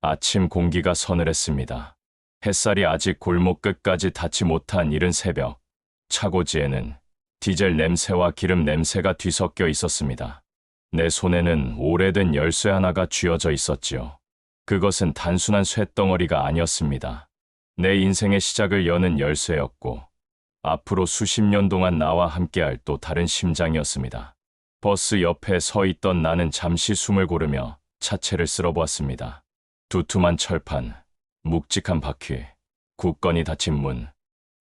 아침 공기가 서늘했습니다. 햇살이 아직 골목 끝까지 닿지 못한 이른 새벽, 차고지에는 디젤 냄새와 기름 냄새가 뒤섞여 있었습니다. 내 손에는 오래된 열쇠 하나가 쥐어져 있었지요. 그것은 단순한 쇳덩어리가 아니었습니다. 내 인생의 시작을 여는 열쇠였고, 앞으로 수십 년 동안 나와 함께할 또 다른 심장이었습니다. 버스 옆에 서 있던 나는 잠시 숨을 고르며 차체를 쓸어보았습니다. 두툼한 철판, 묵직한 바퀴, 굳건히 닫힌 문.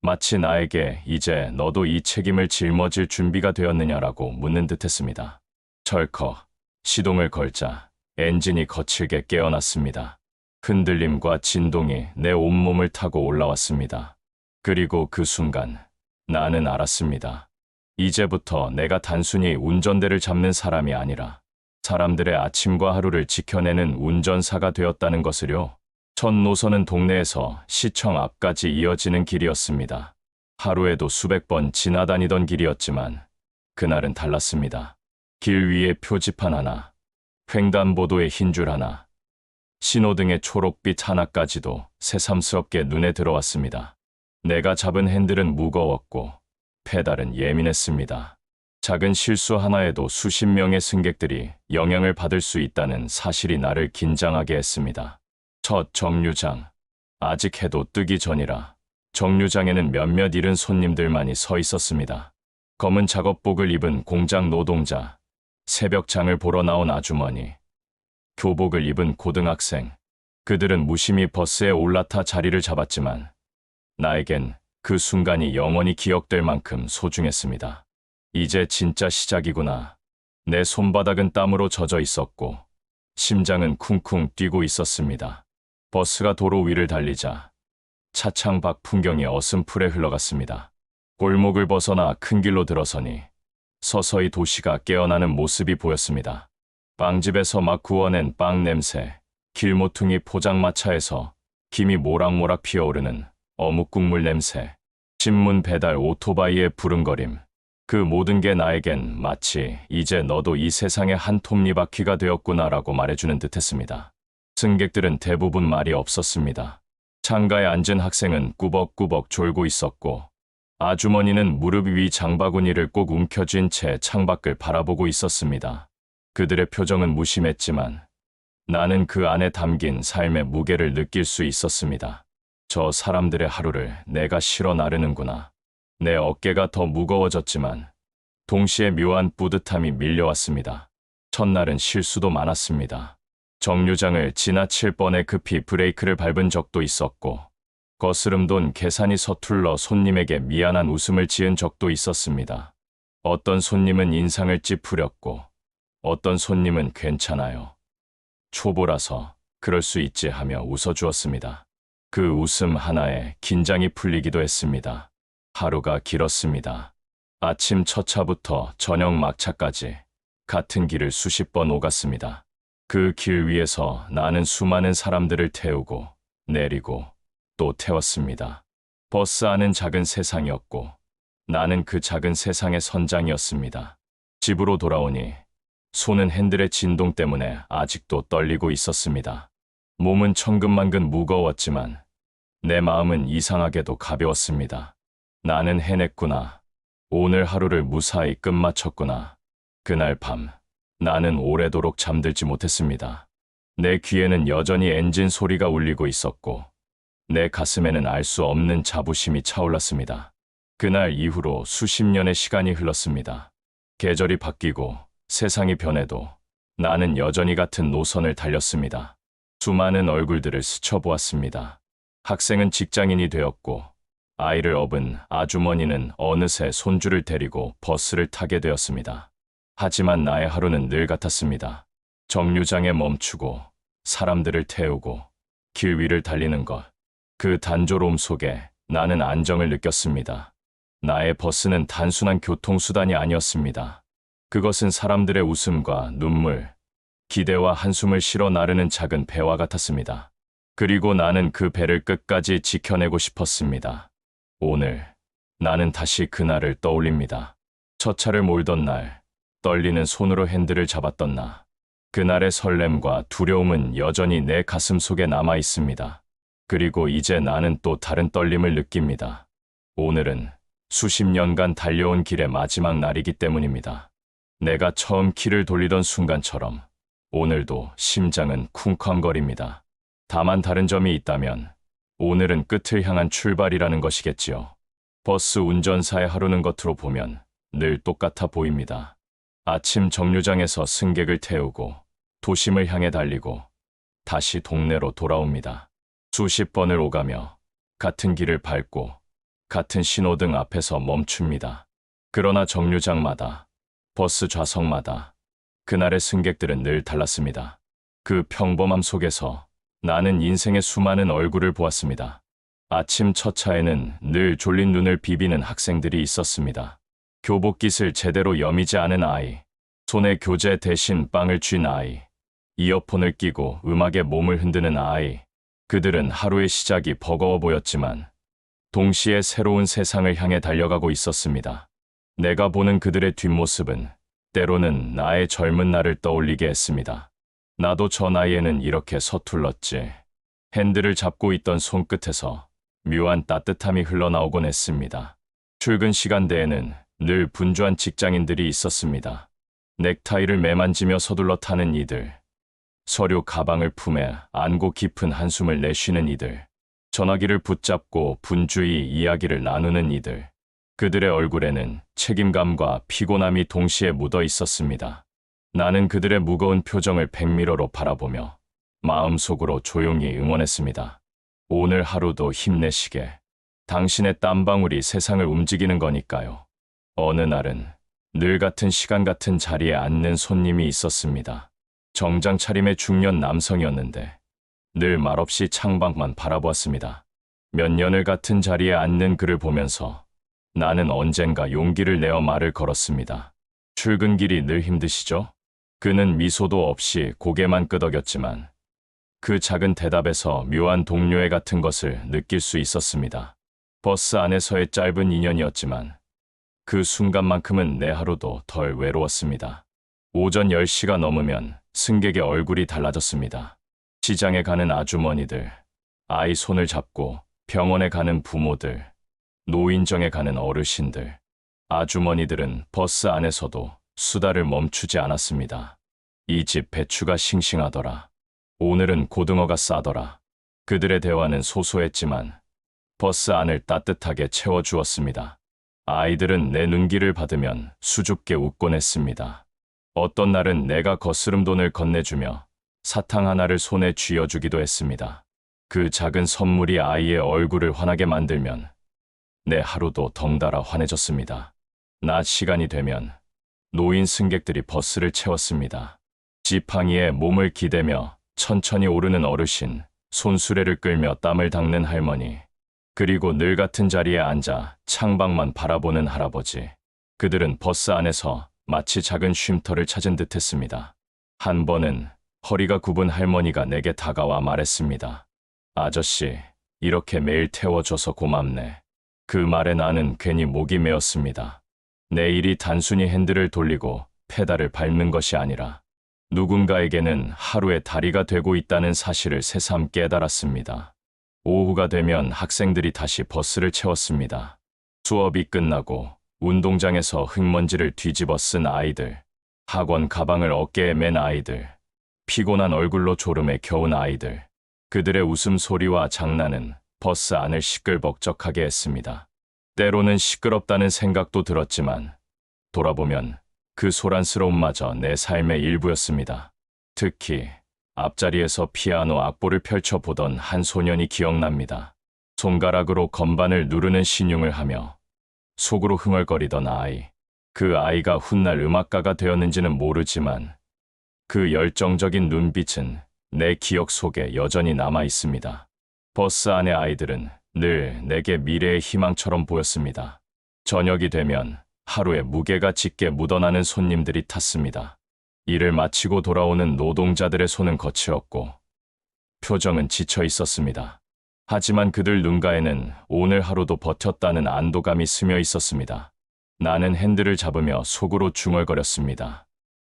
마치 나에게 이제 너도 이 책임을 짊어질 준비가 되었느냐라고 묻는 듯했습니다. 철컥, 시동을 걸자 엔진이 거칠게 깨어났습니다. 흔들림과 진동이 내 온몸을 타고 올라왔습니다. 그리고 그 순간 나는 알았습니다. 이제부터 내가 단순히 운전대를 잡는 사람이 아니라 사람들의 아침과 하루를 지켜내는 운전사가 되었다는 것을요. 첫 노선은 동네에서 시청 앞까지 이어지는 길이었습니다. 하루에도 수백 번 지나다니던 길이었지만 그날은 달랐습니다. 길 위에 표지판 하나, 횡단보도의 흰 줄 하나, 신호등의 초록빛 하나까지도 새삼스럽게 눈에 들어왔습니다. 내가 잡은 핸들은 무거웠고 페달은 예민했습니다. 작은 실수 하나에도 수십 명의 승객들이 영향을 받을 수 있다는 사실이 나를 긴장하게 했습니다. 첫 정류장. 아직 해도 뜨기 전이라 정류장에는 몇몇 잃은 손님들만이 서 있었습니다. 검은 작업복을 입은 공장 노동자, 새벽장을 보러 나온 아주머니, 교복을 입은 고등학생. 그들은 무심히 버스에 올라타 자리를 잡았지만 나에겐 그 순간이 영원히 기억될 만큼 소중했습니다. 이제 진짜 시작이구나. 내 손바닥은 땀으로 젖어 있었고 심장은 쿵쿵 뛰고 있었습니다. 버스가 도로 위를 달리자 차창 밖 풍경이 어슴푸레 흘러갔습니다. 골목을 벗어나 큰 길로 들어서니 서서히 도시가 깨어나는 모습이 보였습니다. 빵집에서 막 구워낸 빵 냄새, 길모퉁이 포장마차에서 김이 모락모락 피어오르는 어묵 국물 냄새, 신문 배달 오토바이의 부릉거림. 그 모든 게 나에겐 마치 이제 너도 이 세상의 한 톱니바퀴가 되었구나라고 말해주는 듯했습니다. 승객들은 대부분 말이 없었습니다. 창가에 앉은 학생은 꾸벅꾸벅 졸고 있었고 아주머니는 무릎 위 장바구니를 꼭 움켜쥔 채 창밖을 바라보고 있었습니다. 그들의 표정은 무심했지만 나는 그 안에 담긴 삶의 무게를 느낄 수 있었습니다. 저 사람들의 하루를 내가 실어 나르는구나. 내 어깨가 더 무거워졌지만 동시에 묘한 뿌듯함이 밀려왔습니다. 첫날은 실수도 많았습니다. 정류장을 지나칠 뻔해 급히 브레이크를 밟은 적도 있었고 거스름 돈 계산이 서툴러 손님에게 미안한 웃음을 지은 적도 있었습니다. 어떤 손님은 인상을 찌푸렸고 어떤 손님은 괜찮아요. 초보라서 그럴 수 있지 하며 웃어주었습니다. 그 웃음 하나에 긴장이 풀리기도 했습니다. 하루가 길었습니다. 아침 첫 차부터 저녁 막차까지 같은 길을 수십 번 오갔습니다. 그 길 위에서 나는 수많은 사람들을 태우고 내리고 또 태웠습니다. 버스 안은 작은 세상이었고 나는 그 작은 세상의 선장이었습니다. 집으로 돌아오니 손은 핸들의 진동 때문에 아직도 떨리고 있었습니다. 몸은 천근만근 무거웠지만 내 마음은 이상하게도 가벼웠습니다. 나는 해냈구나. 오늘 하루를 무사히 끝마쳤구나. 그날 밤 나는 오래도록 잠들지 못했습니다. 내 귀에는 여전히 엔진 소리가 울리고 있었고 내 가슴에는 알 수 없는 자부심이 차올랐습니다. 그날 이후로 수십 년의 시간이 흘렀습니다. 계절이 바뀌고 세상이 변해도 나는 여전히 같은 노선을 달렸습니다. 수많은 얼굴들을 스쳐보았습니다. 학생은 직장인이 되었고 아이를 업은 아주머니는 어느새 손주를 데리고 버스를 타게 되었습니다. 하지만 나의 하루는 늘 같았습니다. 정류장에 멈추고 사람들을 태우고 길 위를 달리는 것. 그 단조로움 속에 나는 안정을 느꼈습니다. 나의 버스는 단순한 교통수단이 아니었습니다. 그것은 사람들의 웃음과 눈물, 기대와 한숨을 실어 나르는 작은 배와 같았습니다. 그리고 나는 그 배를 끝까지 지켜내고 싶었습니다. 오늘 나는 다시 그날을 떠올립니다. 첫 차를 몰던 날, 떨리는 손으로 핸들을 잡았던 나. 그날의 설렘과 두려움은 여전히 내 가슴 속에 남아 있습니다. 그리고 이제 나는 또 다른 떨림을 느낍니다. 오늘은 수십 년간 달려온 길의 마지막 날이기 때문입니다. 내가 처음 키를 돌리던 순간처럼 오늘도 심장은 쿵쾅거립니다. 다만 다른 점이 있다면 오늘은 끝을 향한 출발이라는 것이겠지요. 버스 운전사의 하루는 겉으로 보면 늘 똑같아 보입니다. 아침 정류장에서 승객을 태우고 도심을 향해 달리고 다시 동네로 돌아옵니다. 수십 번을 오가며 같은 길을 밟고 같은 신호등 앞에서 멈춥니다. 그러나 정류장마다, 버스 좌석마다 그날의 승객들은 늘 달랐습니다. 그 평범함 속에서 나는 인생의 수많은 얼굴을 보았습니다. 아침 첫 차에는 늘 졸린 눈을 비비는 학생들이 있었습니다. 교복깃을 제대로 여미지 않은 아이, 손에 교재 대신 빵을 쥔 아이, 이어폰을 끼고 음악에 몸을 흔드는 아이. 그들은 하루의 시작이 버거워 보였지만 동시에 새로운 세상을 향해 달려가고 있었습니다. 내가 보는 그들의 뒷모습은 때로는 나의 젊은 날을 떠올리게 했습니다. 나도 저 나이에는 이렇게 서툴렀지. 핸들을 잡고 있던 손끝에서 묘한 따뜻함이 흘러나오곤 했습니다. 출근 시간대에는 늘 분주한 직장인들이 있었습니다. 넥타이를 매만지며 서둘러 타는 이들, 서류 가방을 품에 안고 깊은 한숨을 내쉬는 이들, 전화기를 붙잡고 분주히 이야기를 나누는 이들. 그들의 얼굴에는 책임감과 피곤함이 동시에 묻어 있었습니다. 나는 그들의 무거운 표정을 백미러로 바라보며 마음속으로 조용히 응원했습니다. 오늘 하루도 힘내시게. 당신의 땀방울이 세상을 움직이는 거니까요. 어느 날은 늘 같은 시간 같은 자리에 앉는 손님이 있었습니다. 정장 차림의 중년 남성이었는데 늘 말없이 창밖만 바라보았습니다. 몇 년을 같은 자리에 앉는 그를 보면서 나는 언젠가 용기를 내어 말을 걸었습니다. 출근길이 늘 힘드시죠? 그는 미소도 없이 고개만 끄덕였지만 그 작은 대답에서 묘한 동료애 같은 것을 느낄 수 있었습니다. 버스 안에서의 짧은 인연이었지만 그 순간만큼은 내 하루도 덜 외로웠습니다. 오전 10시가 넘으면 승객의 얼굴이 달라졌습니다. 시장에 가는 아주머니들, 아이 손을 잡고 병원에 가는 부모들, 노인정에 가는 어르신들. 아주머니들은 버스 안에서도 수다를 멈추지 않았습니다. 이 집 배추가 싱싱하더라. 오늘은 고등어가 싸더라. 그들의 대화는 소소했지만 버스 안을 따뜻하게 채워주었습니다. 아이들은 내 눈길을 받으면 수줍게 웃곤 했습니다. 어떤 날은 내가 거스름 돈을 건네주며 사탕 하나를 손에 쥐어주기도 했습니다. 그 작은 선물이 아이의 얼굴을 환하게 만들면 내 하루도 덩달아 환해졌습니다. 낮 시간이 되면 노인 승객들이 버스를 채웠습니다. 지팡이에 몸을 기대며 천천히 오르는 어르신, 손수레를 끌며 땀을 닦는 할머니, 그리고 늘 같은 자리에 앉아 창밖만 바라보는 할아버지. 그들은 버스 안에서 마치 작은 쉼터를 찾은 듯 했습니다. 한 번은 허리가 굽은 할머니가 내게 다가와 말했습니다. 아저씨, 이렇게 매일 태워줘서 고맙네. 그 말에 나는 괜히 목이 메었습니다. 내 일이 단순히 핸들을 돌리고 페달을 밟는 것이 아니라 누군가에게는 하루의 다리가 되고 있다는 사실을 새삼 깨달았습니다. 오후가 되면 학생들이 다시 버스를 채웠습니다. 수업이 끝나고 운동장에서 흙먼지를 뒤집어 쓴 아이들, 학원 가방을 어깨에 맨 아이들, 피곤한 얼굴로 졸음에 겨운 아이들. 그들의 웃음소리와 장난은 버스 안을 시끌벅적하게 했습니다. 때로는 시끄럽다는 생각도 들었지만 돌아보면 그 소란스러움마저 내 삶의 일부였습니다. 특히 앞자리에서 피아노 악보를 펼쳐보던 한 소년이 기억납니다. 손가락으로 건반을 누르는 신용을 하며 속으로 흥얼거리던 아이. 그 아이가 훗날 음악가가 되었는지는 모르지만 그 열정적인 눈빛은 내 기억 속에 여전히 남아 있습니다. 버스 안의 아이들은 늘 내게 미래의 희망처럼 보였습니다. 저녁이 되면 하루의 무게가 짙게 묻어나는 손님들이 탔습니다. 일을 마치고 돌아오는 노동자들의 손은 거칠었고 표정은 지쳐 있었습니다. 하지만 그들 눈가에는 오늘 하루도 버텼다는 안도감이 스며 있었습니다. 나는 핸들을 잡으며 속으로 중얼거렸습니다.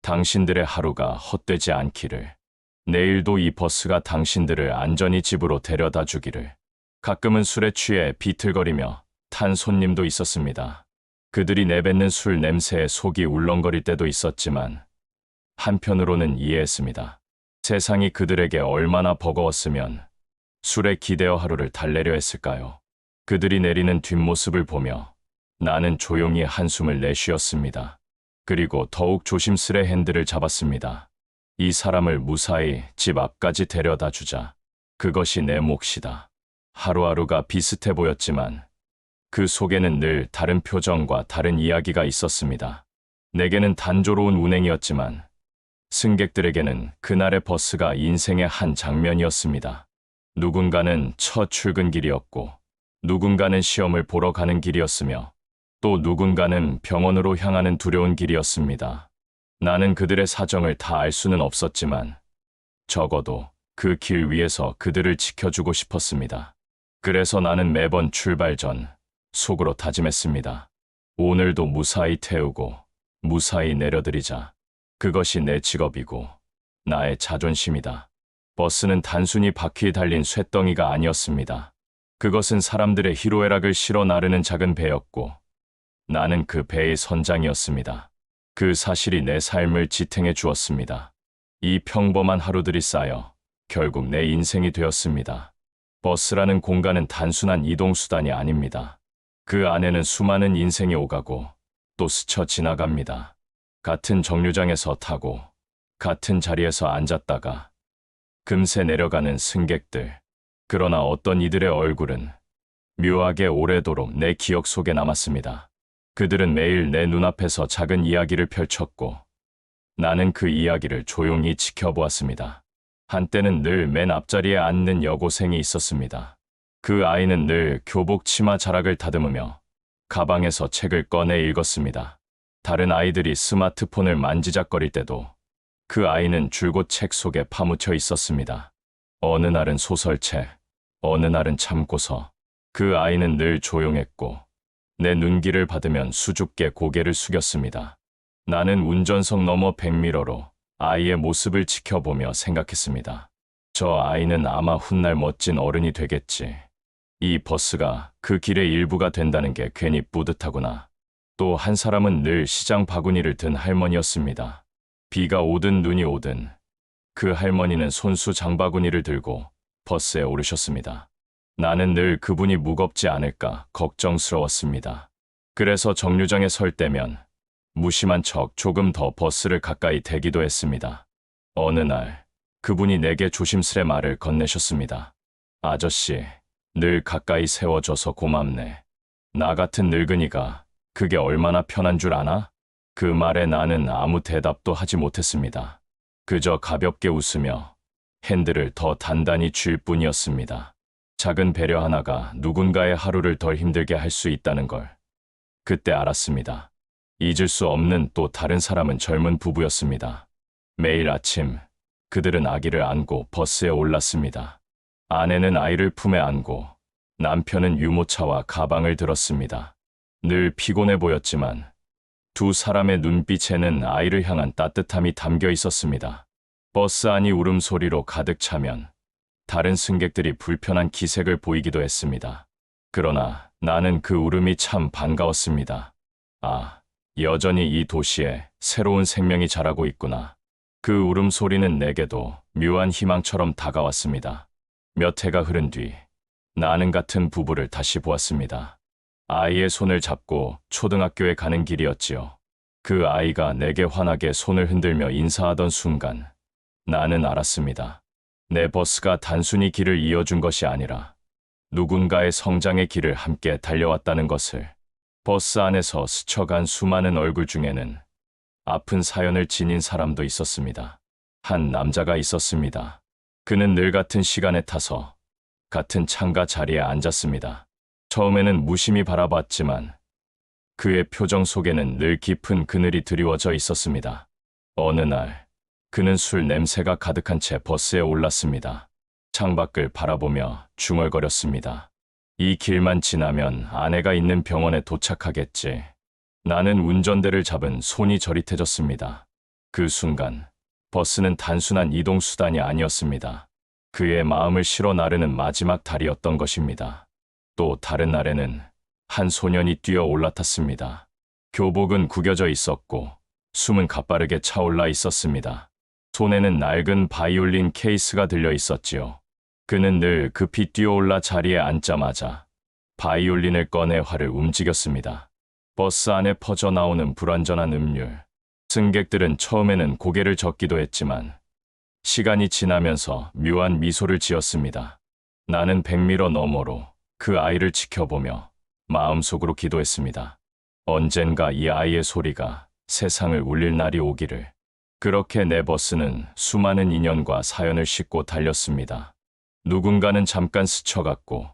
당신들의 하루가 헛되지 않기를. 내일도 이 버스가 당신들을 안전히 집으로 데려다 주기를. 가끔은 술에 취해 비틀거리며 탄 손님도 있었습니다. 그들이 내뱉는 술 냄새에 속이 울렁거릴 때도 있었지만 한편으로는 이해했습니다. 세상이 그들에게 얼마나 버거웠으면 술에 기대어 하루를 달래려 했을까요? 그들이 내리는 뒷모습을 보며 나는 조용히 한숨을 내쉬었습니다. 그리고 더욱 조심스레 핸들을 잡았습니다. 이 사람을 무사히 집 앞까지 데려다 주자. 그것이 내 몫이다. 하루하루가 비슷해 보였지만 그 속에는 늘 다른 표정과 다른 이야기가 있었습니다. 내게는 단조로운 운행이었지만 승객들에게는 그날의 버스가 인생의 한 장면이었습니다. 누군가는 첫 출근길이었고 누군가는 시험을 보러 가는 길이었으며 또 누군가는 병원으로 향하는 두려운 길이었습니다. 나는 그들의 사정을 다 알 수는 없었지만 적어도 그 길 위에서 그들을 지켜주고 싶었습니다. 그래서 나는 매번 출발 전 속으로 다짐했습니다. 오늘도 무사히 태우고 무사히 내려드리자. 그것이 내 직업이고 나의 자존심이다. 버스는 단순히 바퀴 달린 쇳덩이가 아니었습니다. 그것은 사람들의 희로애락을 실어 나르는 작은 배였고 나는 그 배의 선장이었습니다. 그 사실이 내 삶을 지탱해 주었습니다. 이 평범한 하루들이 쌓여 결국 내 인생이 되었습니다. 버스라는 공간은 단순한 이동수단이 아닙니다. 그 안에는 수많은 인생이 오가고 또 스쳐 지나갑니다. 같은 정류장에서 타고 같은 자리에서 앉았다가 금세 내려가는 승객들. 그러나 어떤 이들의 얼굴은 묘하게 오래도록 내 기억 속에 남았습니다. 그들은 매일 내 눈앞에서 작은 이야기를 펼쳤고 나는 그 이야기를 조용히 지켜보았습니다. 한때는 늘 맨 앞자리에 앉는 여고생이 있었습니다. 그 아이는 늘 교복 치마 자락을 다듬으며 가방에서 책을 꺼내 읽었습니다. 다른 아이들이 스마트폰을 만지작거릴 때도 그 아이는 줄곧 책 속에 파묻혀 있었습니다. 어느 날은 소설책, 어느 날은 참고서. 그 아이는 늘 조용했고 내 눈길을 받으면 수줍게 고개를 숙였습니다. 나는 운전석 너머 백미러로 아이의 모습을 지켜보며 생각했습니다. 저 아이는 아마 훗날 멋진 어른이 되겠지. 이 버스가 그 길의 일부가 된다는 게 괜히 뿌듯하구나. 또 한 사람은 늘 시장 바구니를 든 할머니였습니다. 비가 오든 눈이 오든 그 할머니는 손수 장바구니를 들고 버스에 오르셨습니다. 나는 늘 그분이 무겁지 않을까 걱정스러웠습니다. 그래서 정류장에 설 때면 무심한 척 조금 더 버스를 가까이 대기도 했습니다. 어느 날 그분이 내게 조심스레 말을 건네셨습니다. 아저씨, 늘 가까이 세워줘서 고맙네. 나 같은 늙은이가 그게 얼마나 편한 줄 아나? 그 말에 나는 아무 대답도 하지 못했습니다. 그저 가볍게 웃으며 핸들을 더 단단히 쥘 뿐이었습니다. 작은 배려 하나가 누군가의 하루를 덜 힘들게 할 수 있다는 걸 그때 알았습니다. 잊을 수 없는 또 다른 사람은 젊은 부부였습니다. 매일 아침 그들은 아기를 안고 버스에 올랐습니다. 아내는 아이를 품에 안고 남편은 유모차와 가방을 들었습니다. 늘 피곤해 보였지만 두 사람의 눈빛에는 아이를 향한 따뜻함이 담겨 있었습니다. 버스 안이 울음소리로 가득 차면 다른 승객들이 불편한 기색을 보이기도 했습니다. 그러나 나는 그 울음이 참 반가웠습니다. 아, 여전히 이 도시에 새로운 생명이 자라고 있구나. 그 울음소리는 내게도 묘한 희망처럼 다가왔습니다. 몇 해가 흐른 뒤 나는 같은 부부를 다시 보았습니다. 아이의 손을 잡고 초등학교에 가는 길이었지요. 그 아이가 내게 환하게 손을 흔들며 인사하던 순간 나는 알았습니다. 내 버스가 단순히 길을 이어준 것이 아니라 누군가의 성장의 길을 함께 달려왔다는 것을. 버스 안에서 스쳐간 수많은 얼굴 중에는 아픈 사연을 지닌 사람도 있었습니다. 한 남자가 있었습니다. 그는 늘 같은 시간에 타서 같은 창가 자리에 앉았습니다. 처음에는 무심히 바라봤지만 그의 표정 속에는 늘 깊은 그늘이 드리워져 있었습니다. 어느 날 그는 술 냄새가 가득한 채 버스에 올랐습니다. 창밖을 바라보며 중얼거렸습니다. 이 길만 지나면 아내가 있는 병원에 도착하겠지. 나는 운전대를 잡은 손이 저릿해졌습니다. 그 순간 버스는 단순한 이동수단이 아니었습니다. 그의 마음을 실어 나르는 마지막 달이었던 것입니다. 또 다른 날에는 한 소년이 뛰어 올라탔습니다. 교복은 구겨져 있었고 숨은 가빠르게 차올라 있었습니다. 손에는 낡은 바이올린 케이스가 들려 있었지요. 그는 늘 급히 뛰어올라 자리에 앉자마자 바이올린을 꺼내 활을 움직였습니다. 버스 안에 퍼져나오는 불완전한 음률. 승객들은 처음에는 고개를 젓기도 했지만 시간이 지나면서 묘한 미소를 지었습니다. 나는 백미러 너머로 그 아이를 지켜보며 마음속으로 기도했습니다. 언젠가 이 아이의 소리가 세상을 울릴 날이 오기를. 그렇게 내 버스는 수많은 인연과 사연을 싣고 달렸습니다. 누군가는 잠깐 스쳐갔고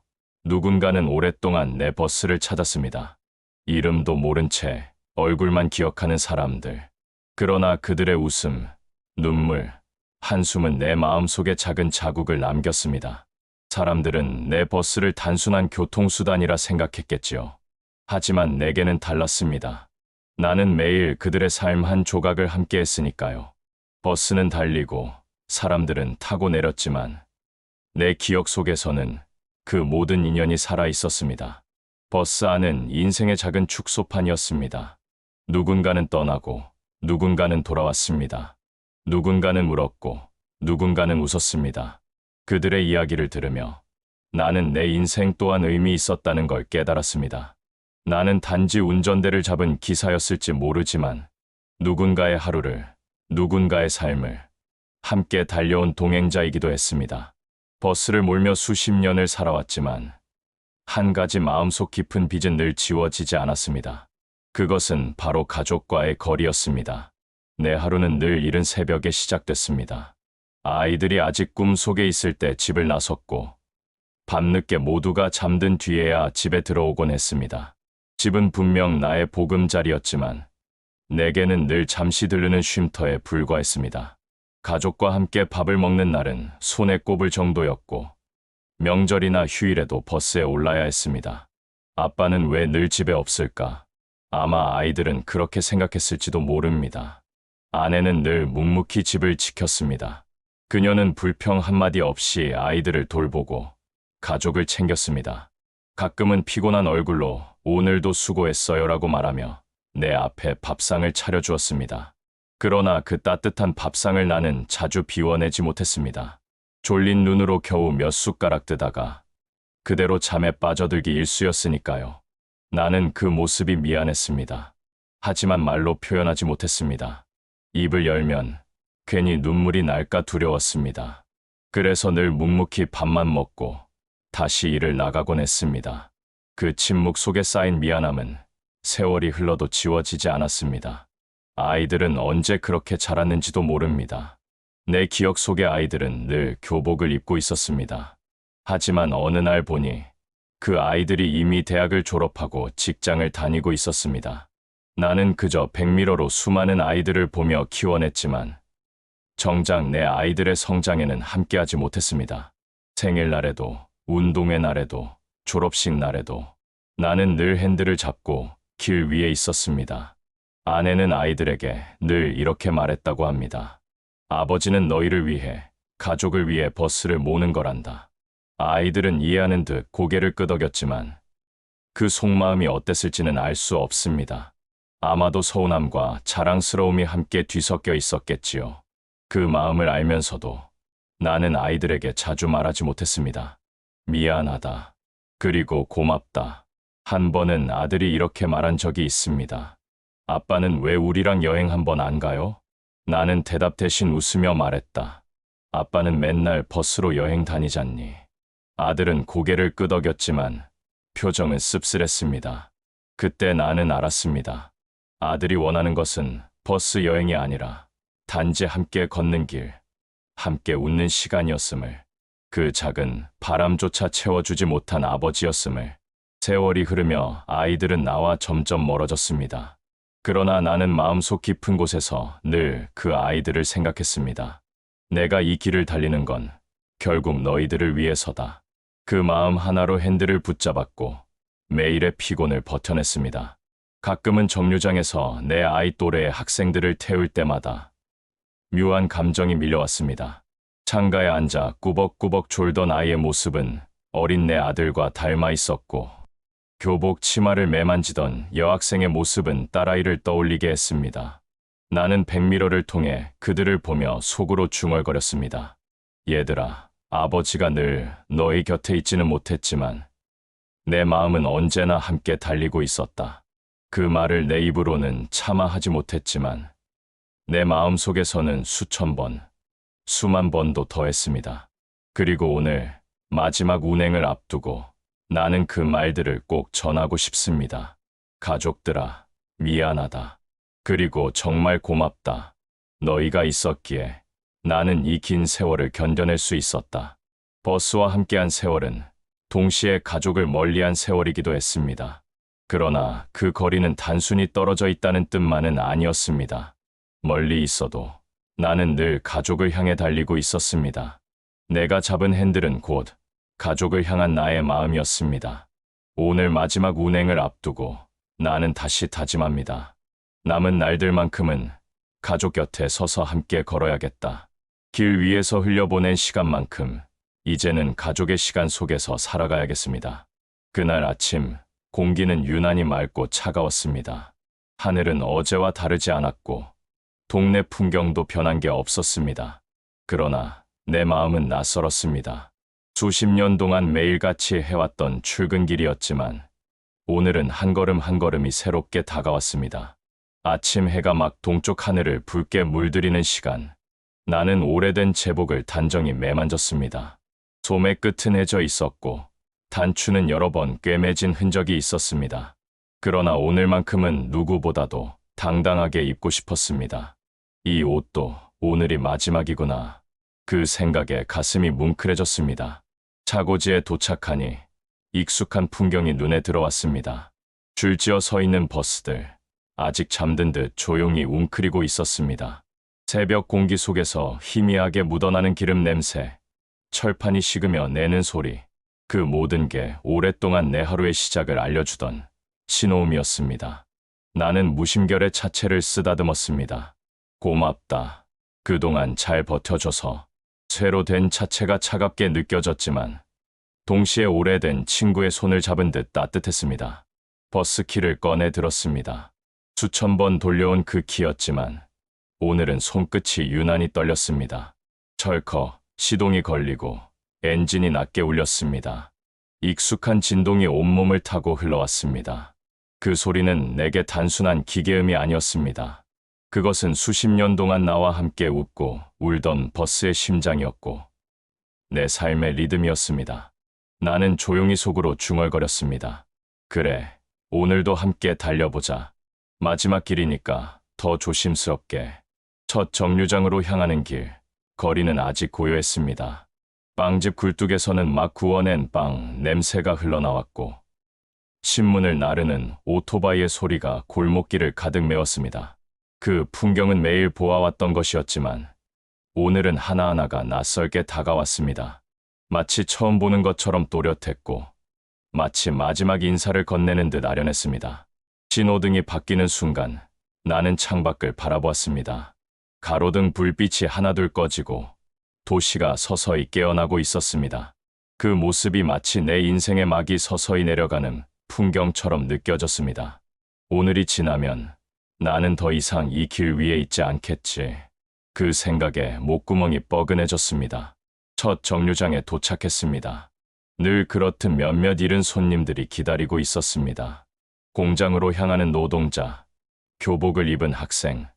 누군가는 오랫동안 내 버스를 찾았습니다. 이름도 모른 채 얼굴만 기억하는 사람들. 그러나 그들의 웃음, 눈물, 한숨은 내 마음속에 작은 자국을 남겼습니다. 사람들은 내 버스를 단순한 교통수단이라 생각했겠지요. 하지만 내게는 달랐습니다. 나는 매일 그들의 삶 한 조각을 함께 했으니까요. 버스는 달리고 사람들은 타고 내렸지만 내 기억 속에서는 그 모든 인연이 살아 있었습니다. 버스 안은 인생의 작은 축소판이었습니다. 누군가는 떠나고 누군가는 돌아왔습니다. 누군가는 울었고 누군가는 웃었습니다. 그들의 이야기를 들으며 나는 내 인생 또한 의미 있었다는 걸 깨달았습니다. 나는 단지 운전대를 잡은 기사였을지 모르지만 누군가의 하루를, 누군가의 삶을 함께 달려온 동행자이기도 했습니다. 버스를 몰며 수십 년을 살아왔지만 한 가지 마음속 깊은 빚은 늘 지워지지 않았습니다. 그것은 바로 가족과의 거리였습니다. 내 하루는 늘 이른 새벽에 시작됐습니다. 아이들이 아직 꿈속에 있을 때 집을 나섰고 밤늦게 모두가 잠든 뒤에야 집에 들어오곤 했습니다. 집은 분명 나의 보금자리였지만 내게는 늘 잠시 들르는 쉼터에 불과했습니다. 가족과 함께 밥을 먹는 날은 손에 꼽을 정도였고 명절이나 휴일에도 버스에 올라야 했습니다. 아빠는 왜 늘 집에 없을까? 아마 아이들은 그렇게 생각했을지도 모릅니다. 아내는 늘 묵묵히 집을 지켰습니다. 그녀는 불평 한마디 없이 아이들을 돌보고 가족을 챙겼습니다. 가끔은 피곤한 얼굴로 오늘도 수고했어요라고 말하며 내 앞에 밥상을 차려주었습니다. 그러나 그 따뜻한 밥상을 나는 자주 비워내지 못했습니다. 졸린 눈으로 겨우 몇 숟가락 뜨다가 그대로 잠에 빠져들기 일쑤였으니까요. 나는 그 모습이 미안했습니다. 하지만 말로 표현하지 못했습니다. 입을 열면 괜히 눈물이 날까 두려웠습니다. 그래서 늘 묵묵히 밥만 먹고 다시 일을 나가곤 했습니다. 그 침묵 속에 쌓인 미안함은 세월이 흘러도 지워지지 않았습니다. 아이들은 언제 그렇게 자랐는지도 모릅니다. 내 기억 속의 아이들은 늘 교복을 입고 있었습니다. 하지만 어느 날 보니 그 아이들이 이미 대학을 졸업하고 직장을 다니고 있었습니다. 나는 그저 백미러로 수많은 아이들을 보며 키워냈지만 정작 내 아이들의 성장에는 함께하지 못했습니다. 생일날에도, 운동회 날에도, 졸업식 날에도 나는 늘 핸들을 잡고 길 위에 있었습니다. 아내는 아이들에게 늘 이렇게 말했다고 합니다. 아버지는 너희를 위해, 가족을 위해 버스를 모는 거란다. 아이들은 이해하는 듯 고개를 끄덕였지만 그 속마음이 어땠을지는 알 수 없습니다. 아마도 서운함과 자랑스러움이 함께 뒤섞여 있었겠지요. 그 마음을 알면서도 나는 아이들에게 자주 말하지 못했습니다. 미안하다. 그리고 고맙다. 한 번은 아들이 이렇게 말한 적이 있습니다. 아빠는 왜 우리랑 여행 한번 안 가요? 나는 대답 대신 웃으며 말했다. 아빠는 맨날 버스로 여행 다니잖니. 아들은 고개를 끄덕였지만 표정은 씁쓸했습니다. 그때 나는 알았습니다. 아들이 원하는 것은 버스 여행이 아니라 단지 함께 걷는 길, 함께 웃는 시간이었음을, 그 작은 바람조차 채워주지 못한 아버지였음을. 세월이 흐르며 아이들은 나와 점점 멀어졌습니다. 그러나 나는 마음속 깊은 곳에서 늘 그 아이들을 생각했습니다. 내가 이 길을 달리는 건 결국 너희들을 위해서다. 그 마음 하나로 핸들을 붙잡았고 매일의 피곤을 버텨냈습니다. 가끔은 정류장에서 내 아이 또래의 학생들을 태울 때마다 묘한 감정이 밀려왔습니다. 창가에 앉아 꾸벅꾸벅 졸던 아이의 모습은 어린 내 아들과 닮아 있었고, 교복 치마를 매만지던 여학생의 모습은 딸아이를 떠올리게 했습니다. 나는 백미러를 통해 그들을 보며 속으로 중얼거렸습니다. 얘들아, 아버지가 늘 너희 곁에 있지는 못했지만 내 마음은 언제나 함께 달리고 있었다. 그 말을 내 입으로는 차마 하지 못했지만 내 마음속에서는 수천 번, 수만 번도 더했습니다. 그리고 오늘 마지막 운행을 앞두고 나는 그 말들을 꼭 전하고 싶습니다. 가족들아, 미안하다. 그리고 정말 고맙다. 너희가 있었기에 나는 이 긴 세월을 견뎌낼 수 있었다. 버스와 함께한 세월은 동시에 가족을 멀리한 세월이기도 했습니다. 그러나 그 거리는 단순히 떨어져 있다는 뜻만은 아니었습니다. 멀리 있어도 나는 늘 가족을 향해 달리고 있었습니다. 내가 잡은 핸들은 곧 가족을 향한 나의 마음이었습니다. 오늘 마지막 운행을 앞두고 나는 다시 다짐합니다. 남은 날들만큼은 가족 곁에 서서 함께 걸어야겠다. 길 위에서 흘려보낸 시간만큼 이제는 가족의 시간 속에서 살아가야겠습니다. 그날 아침 공기는 유난히 맑고 차가웠습니다. 하늘은 어제와 다르지 않았고 동네 풍경도 변한 게 없었습니다. 그러나 내 마음은 낯설었습니다. 수십 년 동안 매일같이 해왔던 출근길이었지만 오늘은 한 걸음 한 걸음이 새롭게 다가왔습니다. 아침 해가 막 동쪽 하늘을 붉게 물들이는 시간, 나는 오래된 제복을 단정히 매만졌습니다. 소매 끝은 해져 있었고 단추는 여러 번 꿰매진 흔적이 있었습니다. 그러나 오늘만큼은 누구보다도 당당하게 입고 싶었습니다. 이 옷도 오늘이 마지막이구나. 그 생각에 가슴이 뭉클해졌습니다. 차고지에 도착하니 익숙한 풍경이 눈에 들어왔습니다. 줄지어 서 있는 버스들, 아직 잠든 듯 조용히 웅크리고 있었습니다. 새벽 공기 속에서 희미하게 묻어나는 기름 냄새, 철판이 식으며 내는 소리, 그 모든 게 오랫동안 내 하루의 시작을 알려주던 신호음이었습니다. 나는 무심결에 차체를 쓰다듬었습니다. 고맙다. 그동안 잘 버텨줘서. 쇠로 된 차체가 차갑게 느껴졌지만 동시에 오래된 친구의 손을 잡은 듯 따뜻했습니다. 버스 키를 꺼내 들었습니다. 수천 번 돌려온 그 키였지만 오늘은 손끝이 유난히 떨렸습니다. 철컥 시동이 걸리고 엔진이 낮게 울렸습니다. 익숙한 진동이 온몸을 타고 흘러왔습니다. 그 소리는 내게 단순한 기계음이 아니었습니다. 그것은 수십 년 동안 나와 함께 웃고 울던 버스의 심장이었고 내 삶의 리듬이었습니다. 나는 조용히 속으로 중얼거렸습니다. 그래, 오늘도 함께 달려보자. 마지막 길이니까 더 조심스럽게. 첫 정류장으로 향하는 길, 거리는 아직 고요했습니다. 빵집 굴뚝에서는 막 구워낸 빵 냄새가 흘러나왔고 신문을 나르는 오토바이의 소리가 골목길을 가득 메웠습니다. 그 풍경은 매일 보아왔던 것이었지만 오늘은 하나하나가 낯설게 다가왔습니다. 마치 처음 보는 것처럼 또렷했고 마치 마지막 인사를 건네는 듯 아련했습니다. 신호등이 바뀌는 순간 나는 창밖을 바라보았습니다. 가로등 불빛이 하나둘 꺼지고 도시가 서서히 깨어나고 있었습니다. 그 모습이 마치 내 인생의 막이 서서히 내려가는 풍경처럼 느껴졌습니다. 오늘이 지나면 나는 더 이상 이 길 위에 있지 않겠지. 그 생각에 목구멍이 뻐근해졌습니다. 첫 정류장에 도착했습니다. 늘 그렇듯 몇몇 잃은 손님들이 기다리고 있었습니다. 공장으로 향하는 노동자, 교복을 입은 학생,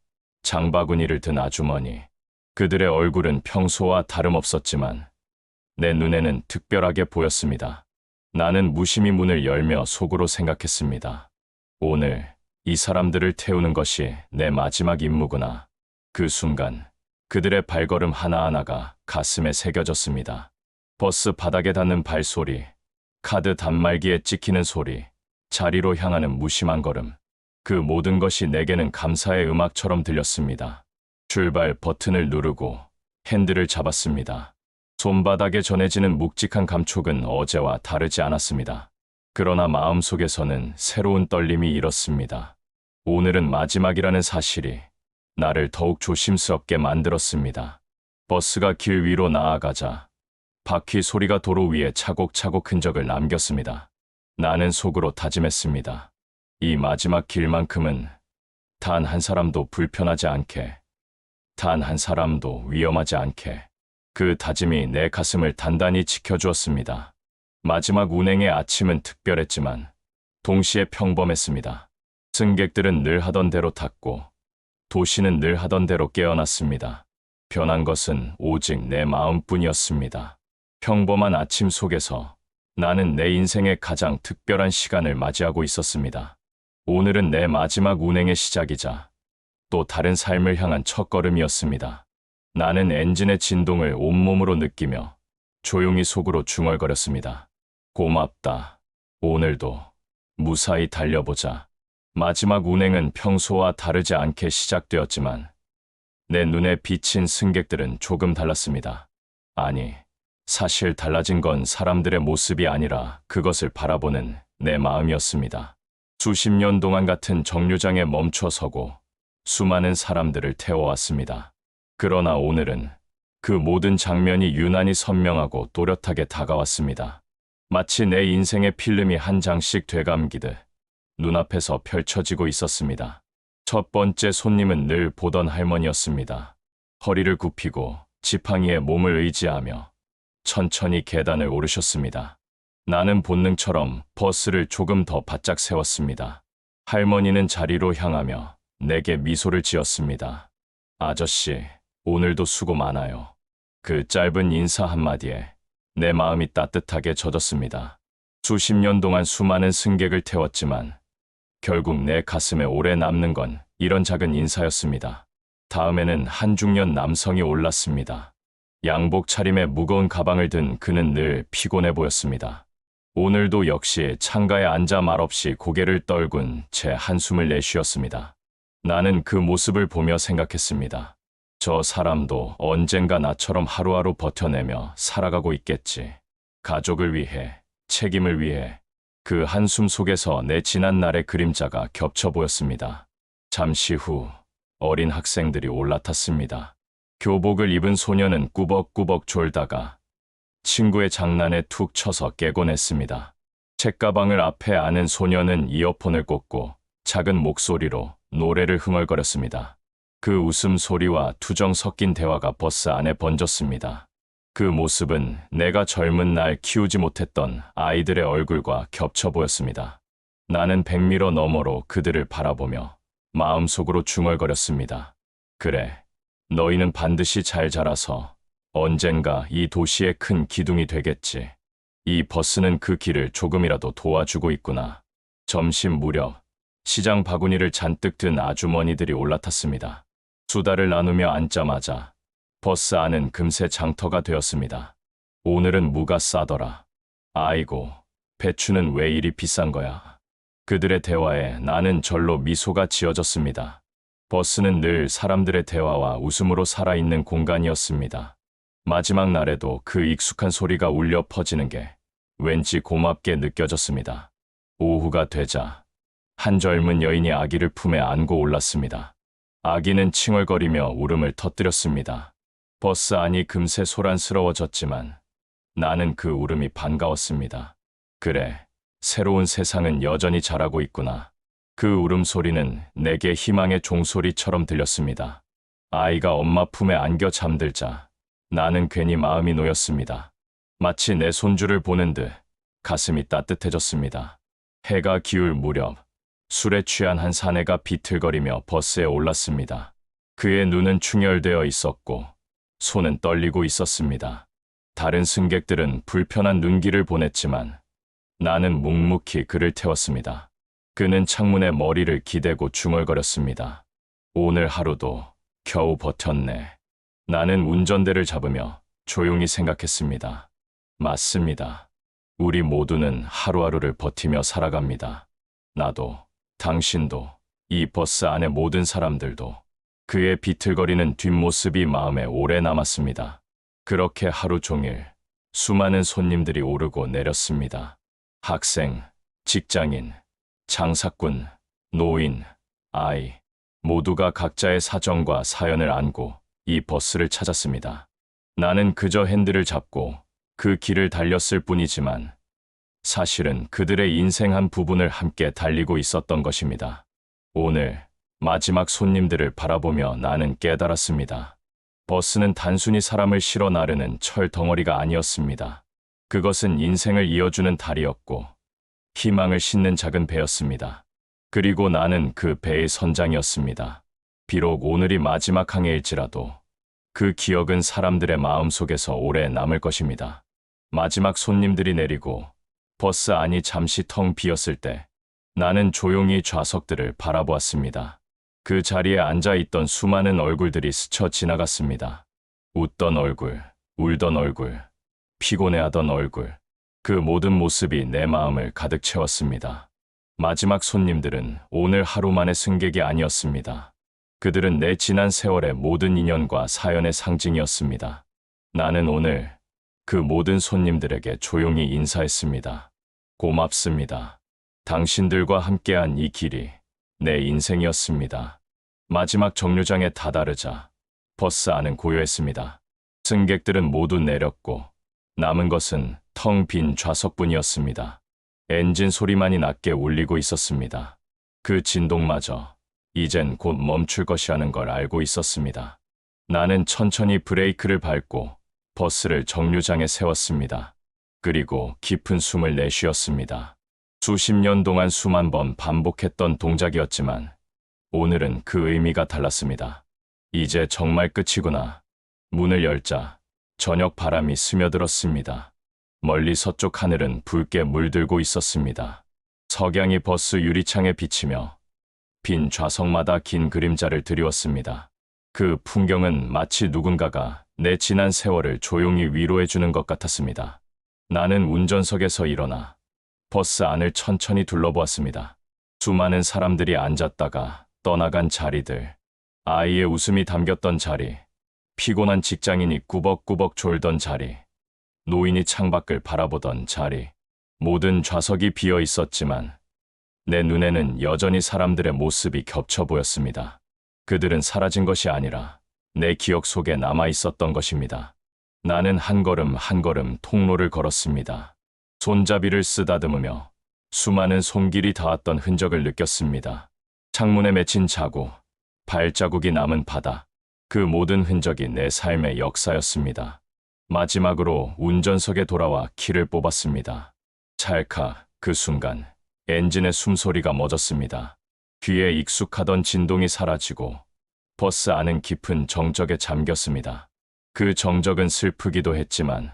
장바구니를 든 아주머니. 그들의 얼굴은 평소와 다름없었지만 내 눈에는 특별하게 보였습니다. 나는 무심히 문을 열며 속으로 생각했습니다. 오늘 이 사람들을 태우는 것이 내 마지막 임무구나. 그 순간 그들의 발걸음 하나하나가 가슴에 새겨졌습니다. 버스 바닥에 닿는 발소리, 카드 단말기에 찍히는 소리, 자리로 향하는 무심한 걸음. 그 모든 것이 내게는 감사의 음악처럼 들렸습니다. 출발 버튼을 누르고 핸들을 잡았습니다. 손바닥에 전해지는 묵직한 감촉은 어제와 다르지 않았습니다. 그러나 마음속에서는 새로운 떨림이 일었습니다. 오늘은 마지막이라는 사실이 나를 더욱 조심스럽게 만들었습니다. 버스가 길 위로 나아가자 바퀴 소리가 도로 위에 차곡차곡 흔적을 남겼습니다. 나는 속으로 다짐했습니다. 이 마지막 길만큼은 단 한 사람도 불편하지 않게, 단 한 사람도 위험하지 않게. 그 다짐이 내 가슴을 단단히 지켜주었습니다. 마지막 운행의 아침은 특별했지만 동시에 평범했습니다. 승객들은 늘 하던 대로 탔고 도시는 늘 하던 대로 깨어났습니다. 변한 것은 오직 내 마음뿐이었습니다. 평범한 아침 속에서 나는 내 인생의 가장 특별한 시간을 맞이하고 있었습니다. 오늘은 내 마지막 운행의 시작이자 또 다른 삶을 향한 첫걸음이었습니다. 나는 엔진의 진동을 온몸으로 느끼며 조용히 속으로 중얼거렸습니다. 고맙다. 오늘도 무사히 달려보자. 마지막 운행은 평소와 다르지 않게 시작되었지만 내 눈에 비친 승객들은 조금 달랐습니다. 아니, 사실 달라진 건 사람들의 모습이 아니라 그것을 바라보는 내 마음이었습니다. 수십 년 동안 같은 정류장에 멈춰 서고 수많은 사람들을 태워왔습니다. 그러나 오늘은 그 모든 장면이 유난히 선명하고 또렷하게 다가왔습니다. 마치 내 인생의 필름이 한 장씩 되감기듯 눈앞에서 펼쳐지고 있었습니다. 첫 번째 손님은 늘 보던 할머니였습니다. 허리를 굽히고 지팡이에 몸을 의지하며 천천히 계단을 오르셨습니다. 나는 본능처럼 버스를 조금 더 바짝 세웠습니다. 할머니는 자리로 향하며 내게 미소를 지었습니다. 아저씨, 오늘도 수고 많아요. 그 짧은 인사 한마디에 내 마음이 따뜻하게 젖었습니다. 수십 년 동안 수많은 승객을 태웠지만 결국 내 가슴에 오래 남는 건 이런 작은 인사였습니다. 다음에는 한 중년 남성이 올랐습니다. 양복 차림에 무거운 가방을 든 그는 늘 피곤해 보였습니다. 오늘도 역시 창가에 앉아 말없이 고개를 떨군 채 한숨을 내쉬었습니다. 나는 그 모습을 보며 생각했습니다. 저 사람도 언젠가 나처럼 하루하루 버텨내며 살아가고 있겠지. 가족을 위해, 책임을 위해. 그 한숨 속에서 내 지난 날의 그림자가 겹쳐 보였습니다. 잠시 후 어린 학생들이 올라탔습니다. 교복을 입은 소녀는 꾸벅꾸벅 졸다가 친구의 장난에 툭 쳐서 깨곤 했습니다. 책가방을 앞에 안은 소녀는 이어폰을 꽂고 작은 목소리로 노래를 흥얼거렸습니다. 그 웃음소리와 투정 섞인 대화가 버스 안에 번졌습니다. 그 모습은 내가 젊은 날 키우지 못했던 아이들의 얼굴과 겹쳐 보였습니다. 나는 백미러 너머로 그들을 바라보며 마음속으로 중얼거렸습니다. 그래, 너희는 반드시 잘 자라서 언젠가 이 도시의 큰 기둥이 되겠지. 이 버스는 그 길을 조금이라도 도와주고 있구나. 점심 무렵 시장 바구니를 잔뜩 든 아주머니들이 올라탔습니다. 수다를 나누며 앉자마자 버스 안은 금세 장터가 되었습니다. 오늘은 무가 싸더라. 아이고, 배추는 왜 이리 비싼 거야. 그들의 대화에 나는 절로 미소가 지어졌습니다. 버스는 늘 사람들의 대화와 웃음으로 살아있는 공간이었습니다. 마지막 날에도 그 익숙한 소리가 울려 퍼지는 게 왠지 고맙게 느껴졌습니다. 오후가 되자 한 젊은 여인이 아기를 품에 안고 올랐습니다. 아기는 칭얼거리며 울음을 터뜨렸습니다. 버스 안이 금세 소란스러워졌지만 나는 그 울음이 반가웠습니다. 그래, 새로운 세상은 여전히 자라고 있구나. 그 울음소리는 내게 희망의 종소리처럼 들렸습니다. 아이가 엄마 품에 안겨 잠들자 나는 괜히 마음이 놓였습니다. 마치 내 손주를 보는 듯 가슴이 따뜻해졌습니다. 해가 기울 무렵 술에 취한 한 사내가 비틀거리며 버스에 올랐습니다. 그의 눈은 충혈되어 있었고 손은 떨리고 있었습니다. 다른 승객들은 불편한 눈길을 보냈지만 나는 묵묵히 그를 태웠습니다. 그는 창문에 머리를 기대고 중얼거렸습니다. 오늘 하루도 겨우 버텼네. 나는 운전대를 잡으며 조용히 생각했습니다. 맞습니다. 우리 모두는 하루하루를 버티며 살아갑니다. 나도, 당신도, 이 버스 안의 모든 사람들도. 그의 비틀거리는 뒷모습이 마음에 오래 남았습니다. 그렇게 하루 종일 수많은 손님들이 오르고 내렸습니다. 학생, 직장인, 장사꾼, 노인, 아이, 모두가 각자의 사정과 사연을 안고 이 버스를 찾았습니다. 나는 그저 핸들을 잡고 그 길을 달렸을 뿐이지만 사실은 그들의 인생 한 부분을 함께 달리고 있었던 것입니다. 오늘 마지막 손님들을 바라보며 나는 깨달았습니다. 버스는 단순히 사람을 실어 나르는 철 덩어리가 아니었습니다. 그것은 인생을 이어주는 다리였고 희망을 싣는 작은 배였습니다. 그리고 나는 그 배의 선장이었습니다. 비록 오늘이 마지막 항해일지라도 그 기억은 사람들의 마음속에서 오래 남을 것입니다. 마지막 손님들이 내리고 버스 안이 잠시 텅 비었을 때 나는 조용히 좌석들을 바라보았습니다. 그 자리에 앉아있던 수많은 얼굴들이 스쳐 지나갔습니다. 웃던 얼굴, 울던 얼굴, 피곤해하던 얼굴, 그 모든 모습이 내 마음을 가득 채웠습니다. 마지막 손님들은 오늘 하루만의 승객이 아니었습니다. 그들은 내 지난 세월의 모든 인연과 사연의 상징이었습니다. 나는 오늘 그 모든 손님들에게 조용히 인사했습니다. 고맙습니다. 당신들과 함께한 이 길이 내 인생이었습니다. 마지막 정류장에 다다르자 버스 안은 고요했습니다. 승객들은 모두 내렸고 남은 것은 텅 빈 좌석뿐이었습니다. 엔진 소리만이 낮게 울리고 있었습니다. 그 진동마저 이젠 곧 멈출 것이라는 걸 알고 있었습니다. 나는 천천히 브레이크를 밟고 버스를 정류장에 세웠습니다. 그리고 깊은 숨을 내쉬었습니다. 수십 년 동안 수만 번 반복했던 동작이었지만 오늘은 그 의미가 달랐습니다. 이제 정말 끝이구나. 문을 열자 저녁 바람이 스며들었습니다. 멀리 서쪽 하늘은 붉게 물들고 있었습니다. 석양이 버스 유리창에 비치며 빈 좌석마다 긴 그림자를 드리웠습니다. 그 풍경은 마치 누군가가 내 지난 세월을 조용히 위로해주는 것 같았습니다. 나는 운전석에서 일어나 버스 안을 천천히 둘러보았습니다. 수많은 사람들이 앉았다가 떠나간 자리들, 아이의 웃음이 담겼던 자리, 피곤한 직장인이 꾸벅꾸벅 졸던 자리, 노인이 창밖을 바라보던 자리, 모든 좌석이 비어 있었지만 내 눈에는 여전히 사람들의 모습이 겹쳐 보였습니다. 그들은 사라진 것이 아니라 내 기억 속에 남아 있었던 것입니다. 나는 한 걸음 한 걸음 통로를 걸었습니다. 손잡이를 쓰다듬으며 수많은 손길이 닿았던 흔적을 느꼈습니다. 창문에 맺힌 자국, 발자국이 남은 바다, 그 모든 흔적이 내 삶의 역사였습니다. 마지막으로 운전석에 돌아와 키를 뽑았습니다. 찰칵, 그 순간 엔진의 숨소리가 멎었습니다. 귀에 익숙하던 진동이 사라지고 버스 안은 깊은 정적에 잠겼습니다. 그 정적은 슬프기도 했지만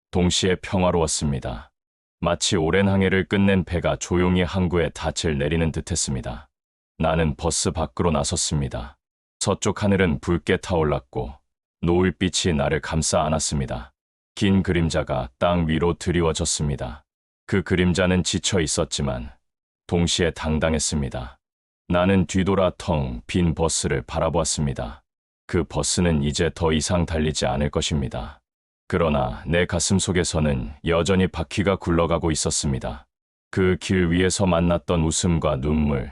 동시에 평화로웠습니다. 마치 오랜 항해를 끝낸 배가 조용히 항구에 닻을 내리는 듯했습니다. 나는 버스 밖으로 나섰습니다. 서쪽 하늘은 붉게 타올랐고 노을빛이 나를 감싸 안았습니다. 긴 그림자가 땅 위로 드리워졌습니다. 그 그림자는 지쳐 있었지만 동시에 당당했습니다. 나는 뒤돌아 텅 빈 버스를 바라보았습니다. 그 버스는 이제 더 이상 달리지 않을 것입니다. 그러나 내 가슴 속에서는 여전히 바퀴가 굴러가고 있었습니다. 그 길 위에서 만났던 웃음과 눈물,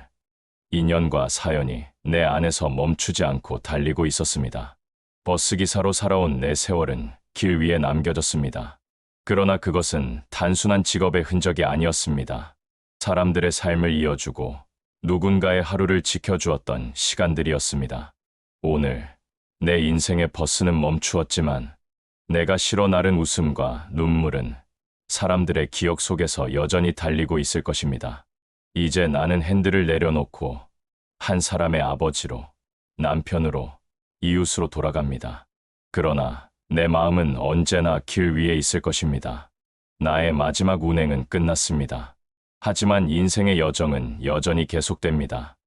인연과 사연이 내 안에서 멈추지 않고 달리고 있었습니다. 버스기사로 살아온 내 세월은 길 위에 남겨졌습니다. 그러나 그것은 단순한 직업의 흔적이 아니었습니다. 사람들의 삶을 이어주고 누군가의 하루를 지켜주었던 시간들이었습니다. 오늘 내 인생의 버스는 멈추었지만 내가 실어 나른 웃음과 눈물은 사람들의 기억 속에서 여전히 달리고 있을 것입니다. 이제 나는 핸들을 내려놓고 한 사람의 아버지로, 남편으로, 이웃으로 돌아갑니다. 그러나 내 마음은 언제나 길 위에 있을 것입니다. 나의 마지막 운행은 끝났습니다. 하지만 인생의 여정은 여전히 계속됩니다.